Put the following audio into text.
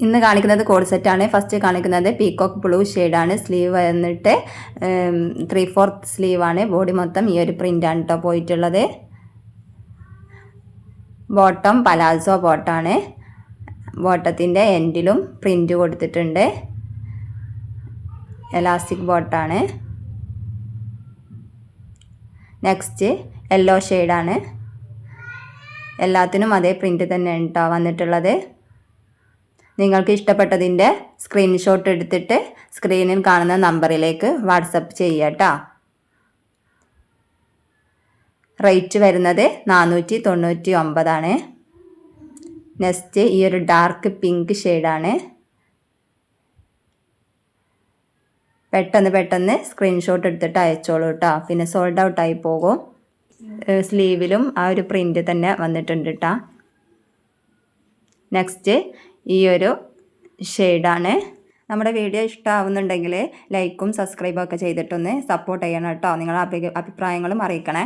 ഇന്ന് കാണിക്കുന്നത് കോഡ് സെറ്റാണ്. ഫസ്റ്റ് കാണിക്കുന്നത് പീകോക്ക് ബ്ലൂ ഷെയ്ഡാണ്. സ്ലീവ് വന്നിട്ട് 3/4 സ്ലീവാണ്. ബോഡി മൊത്തം ഈ ഒരു പ്രിൻ്റാണ് കേട്ടോ പോയിട്ടുള്ളത്. ബോട്ടം പലാസോ ബോട്ടാണ്. ബോട്ടത്തിൻ്റെ എൻഡിലും പ്രിൻ്റ് കൊടുത്തിട്ടുണ്ട്. എലാസ്റ്റിക് ബോട്ടാണ്. നെക്സ്റ്റ് യെല്ലോ ഷെയ്ഡാണ്. എല്ലാത്തിനും അതേ പ്രിൻ്റ് തന്നെയാണ് കേട്ടോ വന്നിട്ടുള്ളത്. നിങ്ങൾക്ക് ഇഷ്ടപ്പെട്ടതിൻ്റെ സ്ക്രീൻഷോട്ട് എടുത്തിട്ട് സ്ക്രീനിൽ കാണുന്ന നമ്പറിലേക്ക് വാട്സപ്പ് ചെയ്യുക കേട്ടോ. റേറ്റ് വരുന്നത് 499 നെക്സ്റ്റ് ഈ ഒരു ഡാർക്ക് പിങ്ക് ഷെയ്ഡാണ്. പെട്ടെന്ന് സ്ക്രീൻഷോട്ട് എടുത്തിട്ട് അയച്ചോളൂ കേട്ടോ. പിന്നെ സോൾഡ് ഔട്ടായി പോകും. സ്ലീവിലും ആ ഒരു പ്രിൻ്റ് തന്നെ വന്നിട്ടുണ്ട് കേട്ടോ. നെക്സ്റ്റ് ഈ ഒരു ഷെയ്ഡാണ്. നമ്മുടെ വീഡിയോ ഇഷ്ടമാവുന്നുണ്ടെങ്കിൽ ലൈക്കും സബ്സ്ക്രൈബും ഒക്കെ ചെയ്തിട്ടൊന്ന് സപ്പോർട്ട് ചെയ്യണം കേട്ടോ. നിങ്ങളുടെ അഭിപ്രായങ്ങളും അറിയിക്കണേ.